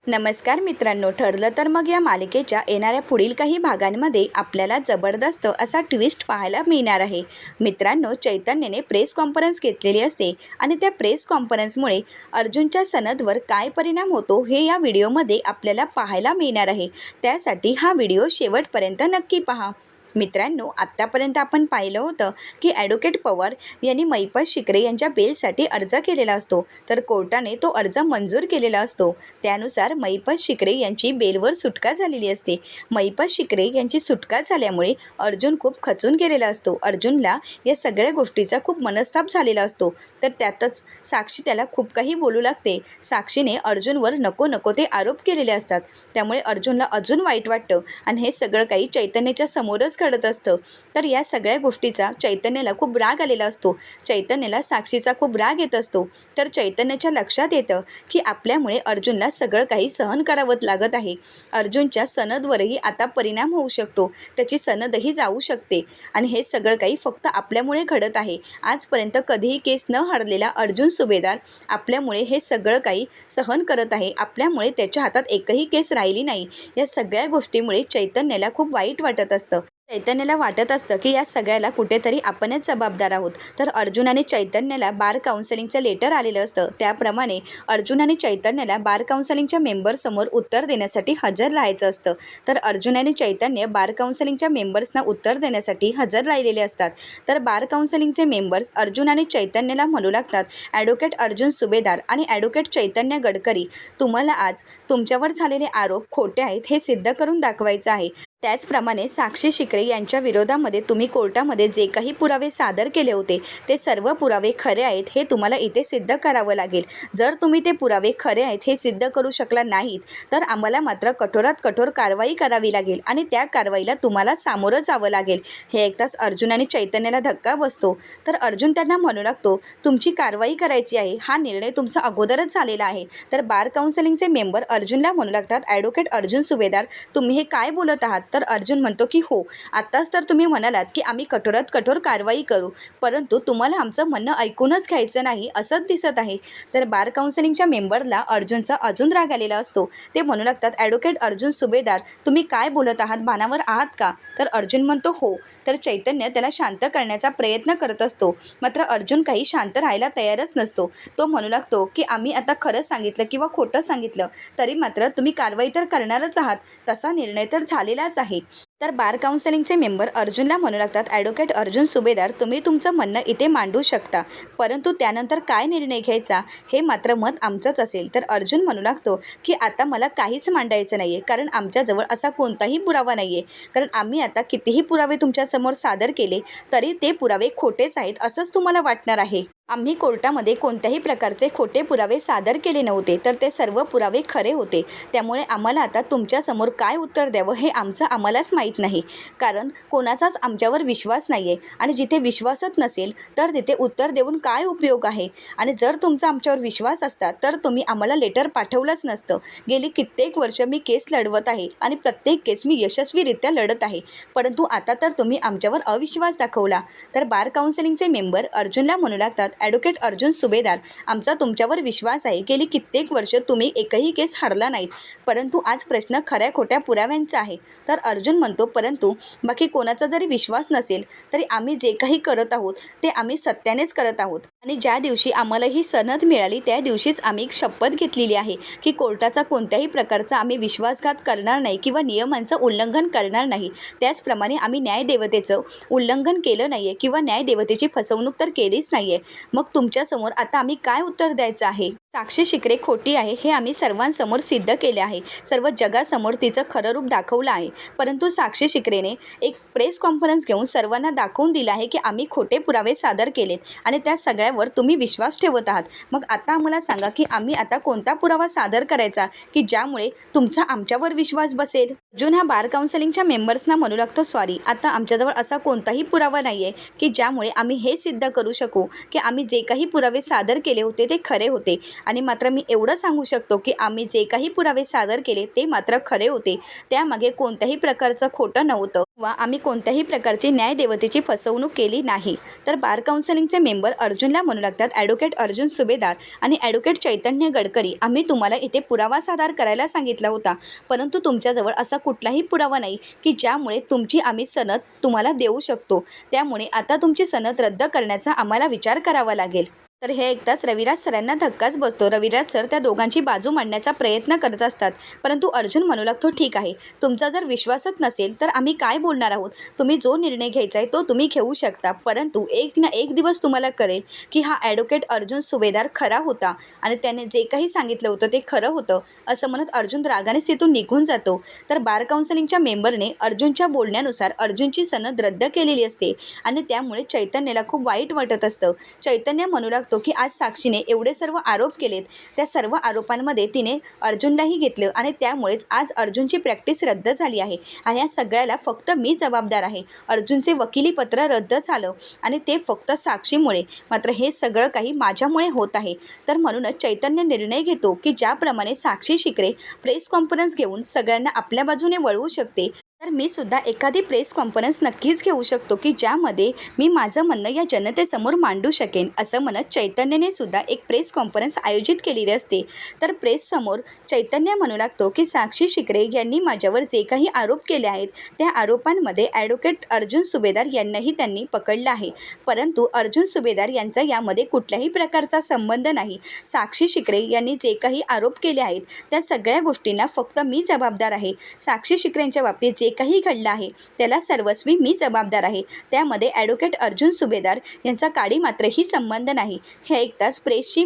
नमस्कार मित्रांनो, ठरलं तर मग या मालिकेच्या येणाऱ्या पुढील काही भागांमध्ये आपल्याला जबरदस्त असा ट्विस्ट पाहायला मिळणार आहे. मित्रांनो, चैतन्यने प्रेस कॉन्फरन्स घेतलेली असते आणि त्या प्रेस कॉन्फरन्समुळे अर्जुनच्या सनदवर काय परिणाम होतो हे या व्हिडिओमध्ये आपल्याला पाहायला मिळणार आहे. त्यासाठी हा व्हिडिओ शेवटपर्यंत नक्की पहा. मित्रांनो, आत्तापर्यंत आपण पाहिलं होतं की ॲडव्होकेट पवार यांनी महिपत शिकरे यांच्या बेलसाठी अर्ज केलेला असतो, तर कोर्टाने तो अर्ज मंजूर केलेला असतो. त्यानुसार महिपत शिकरे यांची बेलवर सुटका झालेली असते. महिपत शिकरे यांची सुटका झाल्यामुळे अर्जुन खूप खचून गेलेला असतो. अर्जुनला या सगळ्या गोष्टीचा खूप मनस्ताप झालेला असतो. तर त्यातच साक्षी त्याला खूप काही बोलू लागते. साक्षीने अर्जुनवर नको नको ते आरोप केलेले असतात. त्यामुळे अर्जुनला अजून वाईट वाटतं आणि हे सगळं काही चैतन्याच्या समोरच घडत असतं. तर या सगळ्या गोष्टीचा चैतन्याला खूप राग आलेला असतो. चैतन्याला साक्षीचा खूप राग येत असतो. तर चैतन्याच्या लक्षात येतं की आपल्यामुळे अर्जुनला सगळं काही सहन करावं लागत आहे. अर्जुनच्या सनदवरही आता परिणाम होऊ शकतो. त्याची सनदही जाऊ शकते आणि हे सगळं काही फक्त आपल्यामुळे घडत आहे. आजपर्यंत कधीही केस न हरलेला अर्जुन सुभेदार आपल्यामुळे हे सगळं काही सहन करत आहे. आपल्यामुळे त्याच्या हातात एकही केस राहिली नाही. या सगळ्या गोष्टीमुळे चैतन्याला खूप वाईट वाटत असतं. चैतन्याला वाटत असतं की या सगळ्याला कुठेतरी आपणच जबाबदार आहोत. तर अर्जुन आणि चैतन्याला बार काउन्सिलिंगचं लेटर आलेलं असतं. त्याप्रमाणे अर्जुन आणि चैतन्याला बार काउन्सिलिंगच्या मेंबर्ससमोर उत्तर देण्यासाठी हजर राहायचं असतं. तर अर्जुन आणि चैतन्य बार काउन्सिलिंगच्या मेंबर्सना उत्तर देण्यासाठी हजर राहिलेले असतात. तर बार काउन्सिलिंगचे मेंबर्स अर्जुन आणि चैतन्याला म्हणू लागतात, ॲडव्होकेट अर्जुन सुभेदार आणि ॲडव्होकेट चैतन्य गडकरी, तुम्हाला आज तुमच्यावर झालेले आरोप खोटे आहेत हे सिद्ध करून दाखवायचं आहे. त्याचप्रमाणे साक्षी शिकरे यांच्या विरोधामध्ये तुम्ही कोर्टामध्ये जे काही पुरावे सादर केले होते ते सर्व पुरावे खरे आहेत हे तुम्हाला इथे सिद्ध करावं लागेल. जर तुम्ही ते पुरावे खरे आहेत हे सिद्ध करू शकला नाहीत तर आम्हाला मात्र कठोरात कठोर कारवाई करावी लागेल आणि त्या कारवाईला तुम्हाला सामोरं जावं लागेल. हे ऐकताच अर्जुन आणि चैतन्याला धक्का बसतो. तर अर्जुन त्यांना म्हणू लागतो, तुमची कारवाई करायची आहे, हा निर्णय तुमचा अगोदरच झालेला आहे. तर बार काउन्सिलिंगचे मेंबर अर्जुनला म्हणू लागतात, ॲडव्होकेट अर्जुन सुभेदार, तुम्ही हे काय बोलत आहात? तर अर्जुन म्हणतो की हो, आत्ताच तर तुम्ही म्हणालात की आम्ही कठोरात कठोर कारवाई करू, परंतु तुम्हाला आमचं म्हणणं ऐकूनच घ्यायचं नाही असंच दिसत आहे. तर बार काउन्सिलिंगच्या मेंबरला अर्जुनचा अजून राग आलेला असतो. ते म्हणू लागतात, ॲडव्होकेट अर्जुन सुभेदार, तुम्ही काय बोलत आहात, भानावर आहात का? तर अर्जुन म्हणतो हो. तर चैतन्य त्याला शांत करण्याचा प्रयत्न करत असतो. मात्र अर्जुन काही शांत राहायला तयारच नसतो. तो म्हणू लागतो की आम्ही आता खरं सांगितलं किंवा खोटं सांगितलं तरी मात्र तुम्ही कारवाई तर करणारच आहात, तसा निर्णय तर झालेलाच आहे. तर बार काउन्सिलिंगचे मेंबर अर्जुनला म्हणू लागतात, ॲडव्होकेट अर्जुन सुभेदार, तुम्ही तुमचं म्हणणं इथे मांडू शकता, परंतु त्यानंतर काय निर्णय घ्यायचा हे मात्र मत आमचंच असेल. तर अर्जुन म्हणू लागतो की आता मला काहीच मांडायचं नाही आहे, कारण आमच्याजवळ असा कोणताही पुरावा नाही आहे. कारण आम्ही आता कितीही पुरावे तुमच्यासमोर सादर केले तरी ते पुरावे खोटेच आहेत असंच तुम्हाला वाटणार आहे. आम्ही कोर्टामध्ये कोणत्याही प्रकारचे खोटे पुरावे सादर केले नव्हते, तर ते सर्व पुरावे खरे होते. त्यामुळे आम्हाला आता तुमच्यासमोर काय उत्तर द्यावं हे आम्हालाच माहीत नाही. कारण कोणाचाच आमच्यावर विश्वास नाही आहे आणि जिथे विश्वासच नसेल तर तिथे उत्तर देऊन काय उपयोग आहे. आणि जर तुमचा आमच्यावर विश्वास असता तर तुम्ही आम्हाला लेटर पाठवलंच नसतं. गेली कित्येक वर्ष मी केस लढवत आहे आणि प्रत्येक केस मी यशस्वीरित्या लढत आहे, परंतु आता तर तुम्ही आमच्यावर अविश्वास दाखवला. तर बार काउन्सिलिंगचे मेंबर अर्जुनला म्हणू लागतात, ॲडव्होकेट अर्जुन सुभेदार, आमचा तुमच्यावर विश्वास आहे. गेली कित्येक वर्ष तुम्ही एकही केस हरला नाहीत, परंतु आज प्रश्न खऱ्या खोट्या पुराव्यांचा आहे. तर अर्जुन म्हणतो, परंतु बाकी कोणाचा जरी विश्वास नसेल तरी आम्ही जे काही करत आहोत ते आम्ही सत्यानेच करत आहोत. आणि ज्या दिवशी आम्हाला ही सनद मिळाली त्या दिवशीच आम्ही शपथ घेतलेली आहे की कोर्टाचा कोणत्याही प्रकारचा आम्ही विश्वासघात करणार नाही किंवा नियमांचं उल्लंघन करणार नाही. त्याचप्रमाणे आम्ही न्यायदेवतेचं उल्लंघन केलं नाही आहे किंवा न्यायदेवतेची फसवणूक तर केलीच नाही आहे. मग तुमच्यासमोर आता आम्ही काय उत्तर द्यायचं आहे? साक्षी शिकरे खोटी आहे हे आम्ही सर्वांसमोर सिद्ध केले आहे. सर्व जगासमोर तिचं खरं रूप दाखवलं आहे. परंतु साक्षी शिकरेने एक प्रेस कॉन्फरन्स घेऊन सर्वांना दाखवून दिलं आहे की आम्ही खोटे पुरावे सादर केलेत आणि त्या सगळ्यावर तुम्ही विश्वास ठेवत आहात. मग आता आम्हाला सांगा की आम्ही आता कोणता पुरावा सादर करायचा की ज्यामुळे तुमचा आमच्यावर विश्वास बसेल? अर्जुन हा बार काउन्सिलिंगच्या मेंबर्सना म्हणू लागतो, सॉरी, आता आमच्याजवळ असा कोणताही पुरावा नाही आहे की ज्यामुळे आम्ही हे सिद्ध करू शकू की आम्ही जे काही पुरावे सादर केले होते ते खरे होते. आणि मात्र मी एवढं सांगू शकतो की आम्ही जे काही पुरावे सादर केले ते मात्र खरे होते. त्यामागे कोणत्याही प्रकारचं खोटं नव्हतं. वा आम्ही कोणत्याही प्रकारची न्यायदेवतेची फसवणूक केली नाही. तर बार काउन्सिलिंगचे मेंबर अर्जुनला म्हणू लागतात, ॲडव्होकेट अर्जुन सुभेदार आणि ॲडव्होकेट चैतन्य गडकरी, आम्ही तुम्हाला इथे पुरावा सादर करायला सांगितला होता, परंतु तुमच्याजवळ असा कुठलाही पुरावा नाही की ज्यामुळे तुमची आम्ही सनद तुम्हाला देऊ शकतो. त्यामुळे आता तुमची सनद रद्द करण्याचा आम्हाला विचार करावा लागेल. तर हे ऐकताच रविराज सरांना धक्काच बसतो. रविराज सर त्या दोघांची बाजू मांडण्याचा प्रयत्न करत असतात, परंतु अर्जुन म्हणू लागतो, ठीक आहे, तुमचा जर विश्वासच नसेल तर आम्ही काय बोलणार आहोत. तुम्ही जो निर्णय घ्यायचा आहे तो तुम्ही घेऊ शकता, परंतु एक ना एक दिवस तुम्हाला कळेल की हा ॲडव्होकेट अर्जुन सुभेदार खरा होता आणि त्याने जे काही सांगितलं होतं ते खरं होतं. असं म्हणत अर्जुन रागानेच तिथून निघून जातो. तर बार काउन्सिलिंगच्या मेंबरने अर्जुनच्या बोलण्यानुसार अर्जुनची सनद रद्द केलेली असते आणि त्यामुळे चैतन्याला खूप वाईट वाटत असतं. चैतन्य म्हणू लागतो की आज साक्षीने एवढे सर्व आरोप केलेत, त्या सर्व आरोपांमध्ये तिने अर्जुनलाही घेतलं आणि त्यामुळेच आज अर्जुनची प्रॅक्टिस रद्द झाली आहे आणि या सगळ्याला फक्त मी जबाबदार आहे. अर्जुनचे वकिलीपत्र रद्द झालं आणि ते फक्त साक्षीमुळे. मात्र हे सगळं काही माझ्यामुळे होत आहे. तर म्हणूनच चैतन्य निर्णय घेतो की ज्याप्रमाणे साक्षी शिकरे प्रेस कॉन्फरन्स घेऊन सगळ्यांना आपल्या बाजूने वळवू शकते, तर मी सुद्धा एखादी प्रेस कॉन्फरन्स नक्कीच घेऊ शकतो की ज्यामध्ये मी माझं म्हणणं या जनतेसमोर मांडू शकेन. असं म्हणत चैतन्यने सुद्धा एक प्रेस कॉन्फरन्स आयोजित केलेली असते. तर प्रेससमोर चैतन्य म्हणू लागतो की साक्षी शिकरे यांनी माझ्यावर जे काही आरोप केले आहेत त्या आरोपांमध्ये ॲडव्होकेट अर्जुन सुभेदार यांनाही त्यांनी पकडलं आहे, परंतु अर्जुन सुभेदार यांचा यामध्ये कुठल्याही प्रकारचा संबंध नाही. साक्षी शिकरे यांनी जे काही आरोप केले आहेत त्या सगळ्या गोष्टींना फक्त मी जबाबदार आहे. साक्षी शिकरेंच्या बाबतीत जे काही घडलं आहे त्याला सर्वस्वी मी जबाबदार आहे. त्यामध्ये ॲडव्होकेट अर्जुन सुभेदार यांचा काडी मात्रही संबंध नाही. हे ऐकताच प्रेसची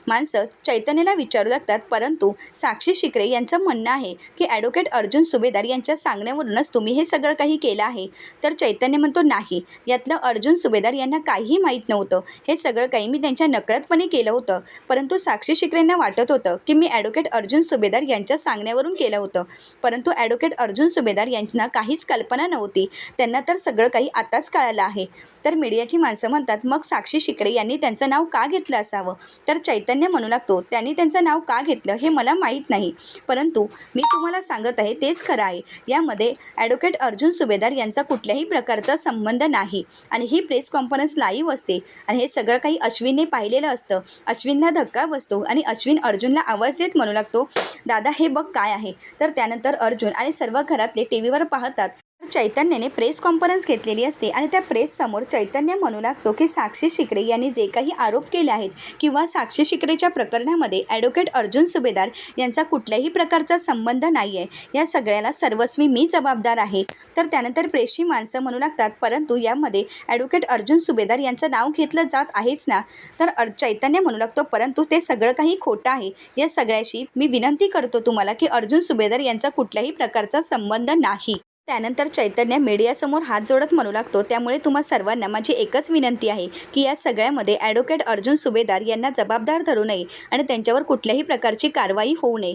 माणसं चैतन्याला विचारू लागतात, परंतु साक्षी शिकरे यांचं म्हणणं आहे की ॲडव्होकेट अर्जुन सुभेदार यांच्या सांगण्यावरूनच तुम्ही हे सगळं काही केलं आहे. तर चैतन्य म्हणतो, नाही, यातलं अर्जुन सुभेदार यांना काहीही माहीत नव्हतं. हे सगळं काही मी त्यांच्या नकळतपणे केलं होतं, परंतु साक्षी शिकरेंना वाटत होतं की मी ॲडव्होकेट अर्जुन सुभेदार यांच्या सांगण्यावरून केलं होतं, परंतु ॲडव्होकेट अर्जुन सुभेदार यांना काहीच कल्पना नव्हती. त्यांना तर सगळं काही आताच कळालं आहे. तर मीडियाची माणसं म्हणतात, मग साक्षी शिकरे यांनी त्यांचं नाव का घेतलं असावं. तर चैतन्य म्हणू लागतो, त्यांनी त्यांचं नाव का घेतलं हे मला माहीत नाही, परंतु मी तुम्हाला सांगत आहे तेच खरं आहे. यामध्ये ॲडव्होकेट अर्जुन सुभेदार यांचा कुठल्याही प्रकारचा संबंध नाही आणि ही प्रेस कॉन्फरन्स लाईव्ह असते आणि हे सगळं काही अश्विनने पाहिलेलं असतं. अश्विनला धक्का बसतो आणि अश्विन अर्जुनला आवाज देत म्हणू लागतो, दादा हे बघ काय आहे. तर त्यानंतर अर्जुन आणि सर्व घरातले टी व्हीवर पाहतात. चैतन्याने प्रेस कॉन्फरन्स घेतलेली असते आणि त्या प्रेससमोर चैतन्य म्हणू लागतो की साक्षी शिकरे यांनी जे काही आरोप केले आहेत किंवा साक्षी शिकरेच्या प्रकरणामध्ये ॲडव्होकेट अर्जुन सुभेदार यांचा कुठल्याही प्रकारचा संबंध नाही आहे. या सगळ्याला सर्वस्वी मी जबाबदार आहे. तर त्यानंतर प्रेसची माणसं म्हणू लागतात, परंतु यामध्ये ॲडव्होकेट अर्जुन सुभेदार यांचं नाव घेतलं जात आहेच ना. तर चैतन्य म्हणू लागतो, परंतु ते सगळं काही खोटं आहे. या सगळ्याशी मी विनंती करतो तुम्हाला की अर्जुन सुभेदार यांचा कुठल्याही प्रकारचा संबंध नाही. त्यानंतर चैतन्य मीडियासमोर हात जोडत म्हणू लागतो, त्यामुळे तुम्हा सर्वांना माझी एकच विनंती आहे की या सगळ्यामध्ये ॲडव्होकेट अर्जुन सुभेदार यांना जबाबदार धरू नये आणि त्यांच्यावर कुठल्याही प्रकारची कारवाई होऊ नये.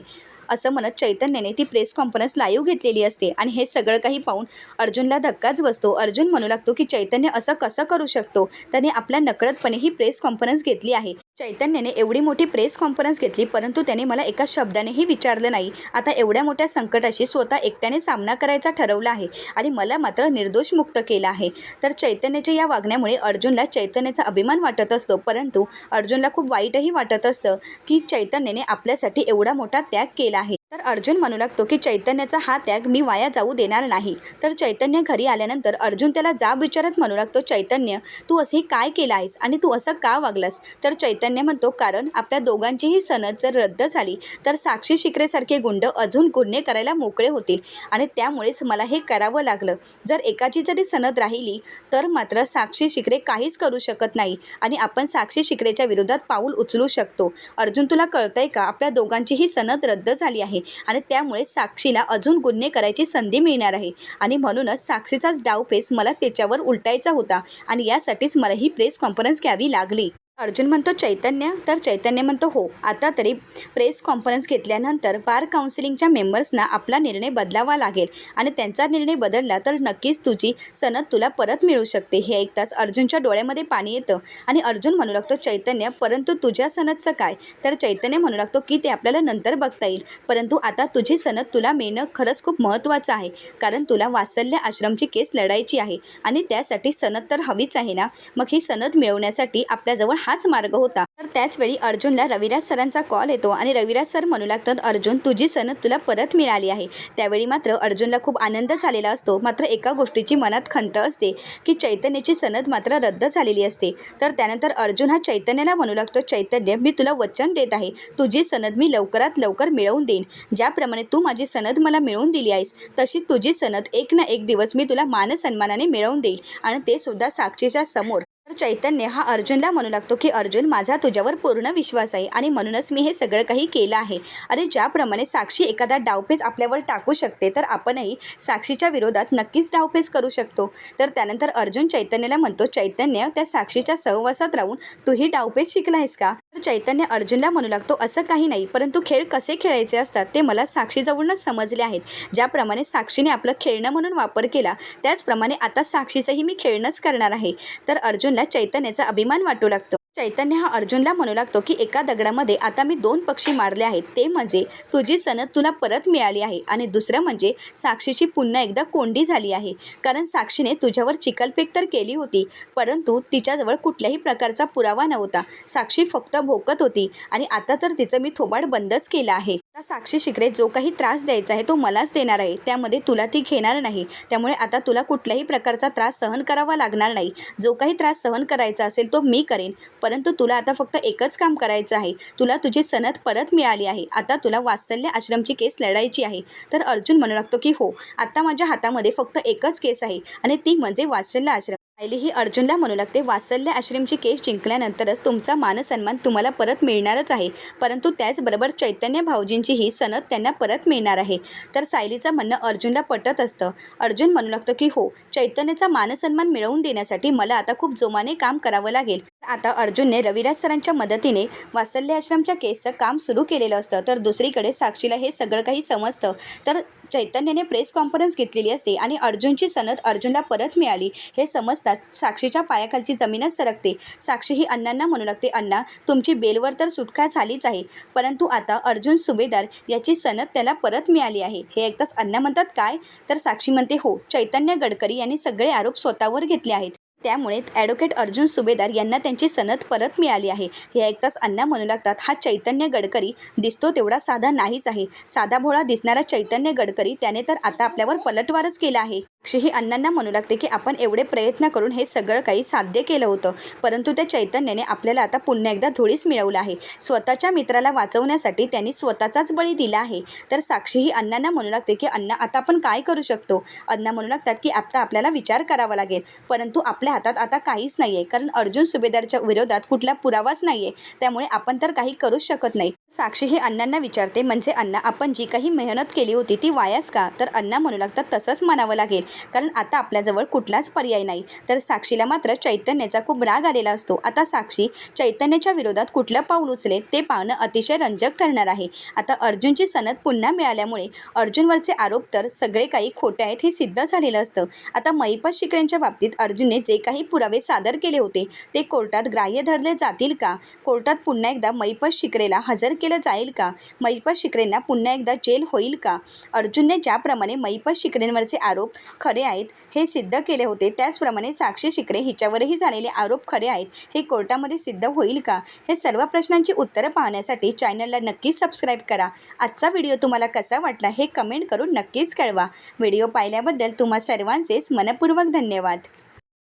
असं म्हणत चैतन्याने ती प्रेस कॉन्फरन्स लाईव्ह घेतलेली असते आणि हे सगळं काही पाहून अर्जुनला धक्काच बसतो. अर्जुन म्हणू लागतो की चैतन्य असं कसं करू शकतो, त्याने आपल्या नकळतपणे ही प्रेस कॉन्फरन्स घेतली आहे. चैतन्याने एवढी मोठी प्रेस कॉन्फरन्स घेतली, परंतु त्याने मला एका शब्दानेही विचारलं नाही. आता एवढ्या मोठ्या संकटाशी स्वतः एकट्याने सामना करायचा ठरवला आहे आणि मला मात्र निर्दोष मुक्त केलं आहे. तर चैतन्याच्या या वागण्यामुळे अर्जुनला चैतन्याचा अभिमान वाटत असतो, परंतु अर्जुनला खूप वाईटही वाटत असतं की चैतन्याने आपल्यासाठी एवढा मोठा त्याग केला आहे. तर अर्जुन म्हणू लागतो की चैतन्याचा हा त्याग मी वाया जाऊ देणार नाही. तर चैतन्य घरी आल्यानंतर अर्जुन त्याला जाब विचारत म्हणू लागतो, चैतन्य तू असे काय केलं आहेस आणि तू असं का वागलास. तर चैतन्य म्हणतो, कारण आपल्या दोघांचीही सनद जर रद्द झाली तर साक्षी शिकरेसारखे गुंड अजून गुन्हे करायला मोकळे होतील आणि त्यामुळेच मला हे करावं लागलं. जर एकाची जरी सनद राहिली तर मात्र साक्षी शिकरे काहीच करू शकत नाही आणि आपण साक्षी शिकरेच्या विरोधात पाऊल उचलू शकतो. अर्जुन तुला कळतंय का, आपल्या दोघांचीही सनद रद्द झाली आहे आणि त्यामुळे साक्षीला अजून गुन्हे करायची संधी मिळणार आहे आणि म्हणूनच साक्षीचाच डावपेच मला त्याच्यावर उलटायचा होता आणि यासाठीच मला ही प्रेस कॉन्फरन्स घ्यावी लागली. अर्जुन म्हणतो चैतन्य, तर चैतन्य म्हणतो हो. आता तरी प्रेस कॉन्फरन्स घेतल्यानंतर बार काउन्सिलिंगच्या मेंबर्सना आपला निर्णय बदलावा लागेल आणि त्यांचा निर्णय बदलला तर नक्कीच तुझी सनद तुला परत मिळू शकते. हे ऐकताच अर्जुनच्या डोळ्यामध्ये पाणी येतं आणि अर्जुन म्हणू लागतो चैतन्य, परंतु तुझ्या सनदचं काय? तर चैतन्य म्हणू लागतो की ते आपल्याला नंतर बघता येईल, परंतु आता तुझी सनद तुला मिळणं खरंच खूप महत्त्वाचं आहे, कारण तुला वात्सल्य आश्रमची केस लढायची आहे आणि त्यासाठी सनद तर हवीच आहे ना. मग ही सनद मिळवण्यासाठी आपल्याजवळ हाच मार्ग होता. तर त्याचवेळी अर्जुनला रविराज सरांचा कॉल येतो आणि रविराज सर म्हणू लागतात अर्जुन, तुझी सनद तुला परत मिळाली आहे. त्यावेळी मात्र अर्जुनला खूप आनंद झालेला असतो. मात्र एका गोष्टीची मनात खंत असते की चैतन्याची सनद मात्र रद्द झालेली असते. तर त्यानंतर अर्जुन हा चैतन्याला म्हणू लागतो चैतन्य, मी तुला वचन देत आहे, तुझी सनद मी लवकरात लवकर मिळवून देईन. ज्याप्रमाणे तू माझी सनद मला मिळवून दिली आहेस तशी तुझी सनद एक ना एक दिवस मी तुला मानसन्मानाने मिळवून देईल आणि ते सुद्धा साक्षीच्या समोर. तर चैतन्य हा अर्जुनला म्हणू लागतो की अर्जुन, माझा तुझ्यावर पूर्ण विश्वास आहे आणि म्हणूनच मी हे सगळं काही केलं आहे. अरे ज्याप्रमाणे साक्षी एखादा डावपेच आपल्यावर टाकू शकते तर आपणही साक्षीच्या विरोधात नक्कीच डावपेच करू शकतो. तर त्यानंतर अर्जुन चैतन्याला म्हणतो चैतन्य, त्या साक्षीच्या सहवासात राहून तूही डावपेच शिकला आहेस का? तर चैतन्य अर्जुनला म्हणू लागतो असं काही नाही, परंतु खेळ कसे खेळायचे असतात ते मला साक्षीजवळूनच समजले आहेत. ज्याप्रमाणे साक्षीने आपलं खेळणं म्हणून वापर केला त्याचप्रमाणे आता साक्षीचंही मी खेळणंच करणार आहे. तर अर्जुनला चैतन्याचा अभिमान वाटू लागतो. चैतन्य हा अर्जुनला म्हणू लागतो की एका दगडामध्ये आता मी 2 पक्षी मारले आहेत. ते म्हणजे तुझी सनद तुला परत मिळाली आहे आणि दुसरं म्हणजे साक्षीची पुन्हा एकदा कोंडी झाली आहे. कारण साक्षीने तुझ्यावर चिखलफेक तर केली होती, परंतु तिच्याजवळ कुठल्याही प्रकारचा पुरावा नव्हता. साक्षी फक्त भोकत होती आणि आता तर तिचं मी थोबाड बंदच केलं आहे. आता साक्षी शिकरे जो काही त्रास द्यायचा आहे तो मलाच देणार आहे, त्यामध्ये तुला ती घेणार नाही. त्यामुळे आता तुला कुठल्याही प्रकारचा त्रास सहन करावा लागणार नाही. जो काही त्रास सहन करायचा असेल तो मी करेन, परंतु तुला आता फक्त एकच काम करायचं आहे. तुला तुझी सनद परत मिळाली आहे. आता तुला वात्सल्य आश्रमची केस लढायची आहे. तर अर्जुन म्हणू लागतो की हो, आता माझ्या हातामध्ये फक्त एकच केस आहे आणि ती म्हणजे वात्सल्य आश्रम. सायली ही अर्जुनला म्हणू लागते वात्सल्य आश्रमची केस जिंकल्यानंतरच तुमचा मानसन्मान तुम्हाला परत मिळणारच आहे, परंतु त्याचबरोबर चैतन्य भाऊजींची ही सनद त्यांना परत मिळणार आहे. तर सायलीचं म्हणणं अर्जुनला पटत असतं. अर्जुन म्हणू लागतो की हो, चैतन्याचा मानसन्मान मिळवून देण्यासाठी मला आता खूप जोमाने काम करावं लागेल. आता अर्जुनने रविराज सरांच्या मदतीने वात्सल्य आश्रमच्या केसचं काम सुरू केलेलं असतं. तर दुसरीकडे साक्षीला हे सगळं काही समजतं. तर चैतन्याने प्रेस कॉन्फरन्स घेतलेली असते आणि अर्जुनची सनद अर्जुनला परत मिळाली हे समजतात साक्षीच्या पायाखालची जमीनच सरकते. साक्षी ही अण्णांना म्हणू लागते अण्णा, तुमची बेलवर तर सुटका झालीच आहे, परंतु आता अर्जुन सुभेदार याची सनद त्याला परत मिळाली आहे. हे ऐकताच अण्णा म्हणतात काय? तर साक्षी म्हणते हो, चैतन्य गडकरी यांनी सगळे आरोप स्वतःवर घेतले आहेत, त्यामुळे ॲडव्होकेट अर्जुन सुभेदार यांना त्यांची सनद परत मिळाली आहे. हे ऐकताच अण्णा म्हणू लागतात हा चैतन्य गडकरी दिसतो तेवढा साधा नाहीच आहे. साधा भोळा दिसणारा चैतन्य गडकरी त्याने तर आता आपल्यावर पलटवारच केला आहे. ही अण्णांना म्हणू लागते की आपण एवढे प्रयत्न करून हे सगळं काही साध्य केलं होतं, परंतु त्या चैतन्याने आपल्याला आता पुन्हा एकदा धुळीस मिळवलं आहे. स्वतःच्या मित्राला वाचवण्यासाठी त्यांनी स्वतःचाच बळी दिला आहे. तर साक्षी ही अण्णांना म्हणू लागते की अण्णा, आता आपण काय करू शकतो? अण्णा म्हणू लागतात की आता आपल्याला विचार करावा लागेल, परंतु आपल्या हातात आता काहीच नाही आहे, कारण अर्जुन सुभेदारच्या विरोधात कुठला पुरावाच नाही आहे, त्यामुळे आपण तर काही करूच शकत नाही. साक्षी ही अण्णांना विचारते म्हणजे अण्णा, आपण जी काही मेहनत केली होती ती वायाच का? तर अण्णा म्हणू लागतात तसंच म्हणावं लागेल, कारण आता आपल्याजवळ कुठलाच पर्याय नाही. तर साक्षीला मात्र चैतन्याचा खूप राग आलेला असतो. आता साक्षी चैतन्याच्या विरोधात कुठलं पाऊल उचलेल ते पाहणं अतिशय रंजक ठरणार आहे. आता अर्जुनची सनद पुन्हा मिळाल्यामुळे अर्जुनवरचे आरोप तर सगळे काही खोटे आहेत हे सिद्ध झालेलं असतं. आता महिपत शिकरेंच्या बाबतीत अर्जुनने जे काही पुरावे सादर केले होते ते कोर्टात ग्राह्य धरले जातील का? कोर्टात पुन्हा एकदा महिपत शिकरेला हजर केलं जाईल का? महिपत शिकरेंना पुन्हा एकदा जेल होईल का? अर्जुनने ज्याप्रमाणे महिपत शिकरेंवरचे आरोप खरे आहेत हे सिद्ध केले होते, त्याचप्रमाणे साक्षी शिकरे हिच्यावरही झालेले आरोप खरे आहेत हे कोर्टामध्ये सिद्ध होईल का? हे सर्व प्रश्नांची उत्तरं पाहण्यासाठी चॅनलला नक्कीच सबस्क्राईब करा. आजचा व्हिडिओ तुम्हाला कसा वाटला हे कमेंट करून नक्कीच कळवा. व्हिडिओ पाहिल्याबद्दल तुम्हा सर्वांचेच मनपूर्वक धन्यवाद.